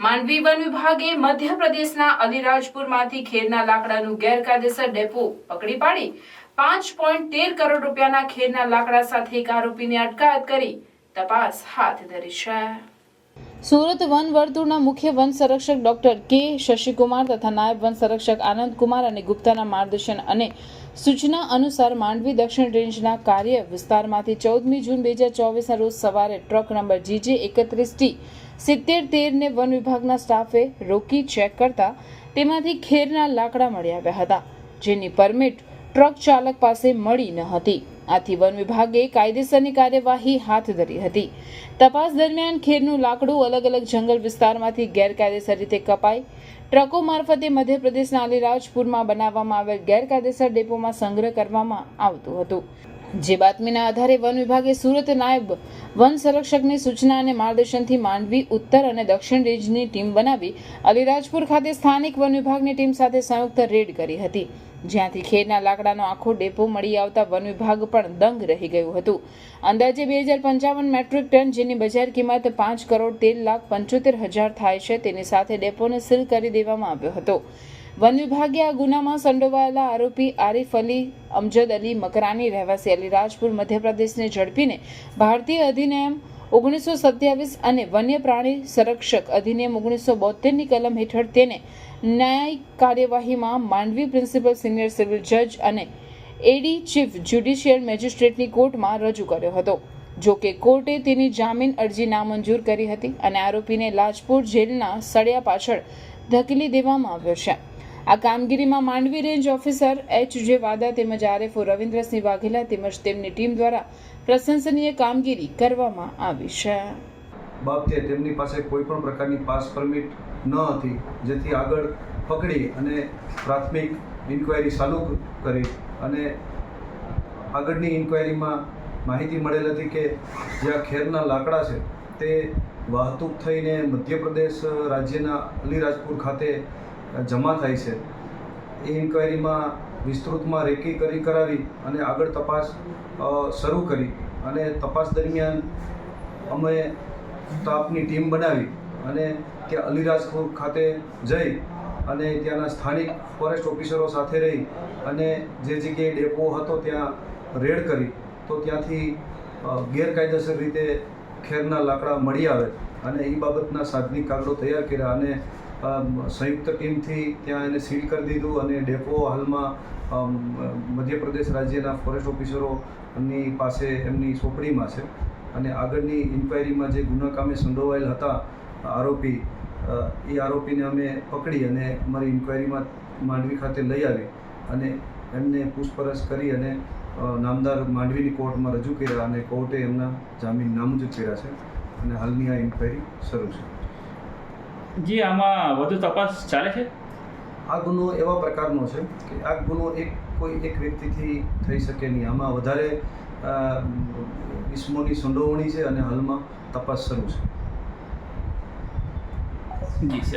Mandvi one વિભાગે મધ્યપ્રદેશના અલીરાજપુરમાંથી ખેરના લાકડાનું ગેરકાયદેસર ડેપો પકડી પાડી 5.13 કરોડ રૂપિયાના ખેરના લાકડા સાથે એક આરોપીને અટકાયત કરી તપાસ હાથ ધરી છે। સુરત વન વર્તુળના મુખ્ય વન સંરક્ષક ડોક્ટર કે શશિકુમાર તથા નાયબ વન સંરક્ષક આનંદકુમાર અને ગુપ્તાના માર્ગદર્શન અને સૂચના અનુસાર માંડવી દક્ષિણ રેન્જના કાર્ય વિસ્તારમાંથી 14મી જૂન 2024ના રોજ સવારે ટ્રક નંબર GJ31T7013 ને વન વિભાગના સ્ટાફે રોકી ચેક કરતા તેમાંથી ખેરના લાકડા મળી આવ્યા હતા, જેની પરમિટ ટ્રક ચાલક પાસે મળી ન હતી। આથી વન વિભાગે કાયદેસરની કાર્યવાહી હાથ ધરી હતી। તપાસ દરમિયાન ખેરનું લાકડું અલગ અલગ જંગલ વિસ્તારમાંથી ગેરકાયદેસર રીતે કપાઈ ટ્રકો મારફતે મધ્યપ્રદેશના અલીરાજપુરમાં બનાવવામાં આવેલ ગેરકાયદેસર ડેપોમાં સંગ્રહ કરવામાં આવતું હતું। જે બાતમીના આધારે વન વિભાગે સુરત નાયબ વન સંરક્ષકની સૂચના અને માર્ગદર્શનથી માંડવી ઉત્તર અને દક્ષિણ રેન્જની ટીમ બનાવી અલીરાજપુર ખાતે સ્થાનિક વન વિભાગની ટીમ સાથે સંયુક્ત રેડ કરી હતી, જ્યાંથી ખેરના લાકડાનો આખો ડેપો મળી આવતા વન વિભાગ પણ દંગ રહી ગયું હતું। અંદાજે 2055 મેટ્રિક ટન, જેની બજાર કિંમત 5,13,75,000 થાય છે, તેની સાથે ડેપોને સીલ કરી દેવામાં આવ્યો હતો। વન વિભાગે આ ગુનામાં સંડોવાયેલા આરોપી આરિફ અલી અમજદ અલી મકરાની રહેવાસી અલીરાજપુર મધ્યપ્રદેશને ઝડપીને ભારતીય અધિનિયમ 1927 અને વન્ય પ્રાણી સંરક્ષક અધિનિયમ 1972ની કલમ હેઠળ તેને ન્યાયિક કાર્યવાહીમાં માંડવી પ્રિન્સિપલ સિનિયર સિવિલ જજ અને એડી ચીફ જ્યુડિશિયલ મેજિસ્ટ્રેટની કોર્ટમાં રજૂ કર્યો હતો। જો કે કોર્ટે તેની જામીન અરજી નામંજૂર કરી હતી અને આરોપીને લાજપુર જેલના સળિયા પાછળ ધકેલી દેવામાં આવ્યો છે। આ કામગીરીમાં માંડવી રેન્જ ઓફિસર HJ વાદા તેમજ RFO રવિન્દ્રસિંહ વાઘેલા તેમજ તેમની ટીમ દ્વારા પ્રશંસનીય કામગીરી કરવામાં આવી છે। બાબતે તેમની પાસે કોઈ પણ પ્રકારની પાસ પરમિટ ન હતી, જેથી આગળ પકડી અને પ્રાથમિક ઇન્ક્વાયરી ચાલુ કરી અને આગળની ઇન્ક્વાયરીમાં માહિતી મળેલ હતી કે જે આ ખેરના લાકડા છે તે વાહતુક થઈને મધ્યપ્રદેશ રાજ્યના અલીરાજપુર ખાતે જમા થાય છે। એ ઇન્ક્વાયરીમાં વિસ્તૃતમાં રેકી કરાવી અને આગળ તપાસ શરૂ કરી અને તપાસ દરમિયાન અમે સ્ટાફની ટીમ બનાવી અને ત્યાં અલીરાજપુર ખાતે જઈ અને ત્યાંના સ્થાનિક ફોરેસ્ટ ઓફિસરો સાથે રહી અને જે જગ્યાએ ડેપો હતો ત્યાં રેડ કરી તો ત્યાંથી ગેરકાયદેસર રીતે ખેરના લાકડા મળી આવે અને એ બાબતના સાધનિક કાગળો તૈયાર કર્યા અને સંયુક્ત ટીમથી ત્યાં એને સીલ કરી દીધું અને ડેપો હાલમાં મધ્યપ્રદેશ રાજ્યના ફોરેસ્ટ ઓફિસરોની પાસે એમની સોંપણીમાં છે અને આગળની ઇન્ક્વાયરીમાં જે ગુના કામે સંડોવાયેલ હતા આરોપી, એ આરોપીને અમે પકડી અને અમારી ઇન્ક્વાયરીમાં માંડવી ખાતે લઈ આવી અને એમને પૂછપરછ કરી અને નામદાર માંડવીની કોર્ટમાં રજૂ કર્યા અને કોર્ટે એમના જામીન નામંજૂર કર્યા છે અને હાલની આ ઇન્ક્વાયરી શરૂ છે। જી, આમાં વધુ તપાસ ચાલે છે? આ ગુનો એવા પ્રકારનો છે કે આ ગુનો કોઈ એક વ્યક્તિથી થઈ શકે નહીં, આમાં વધારે ઇસમોની સંડોવણી છે અને હાલમાં તપાસ શરૂ છે। જી સર।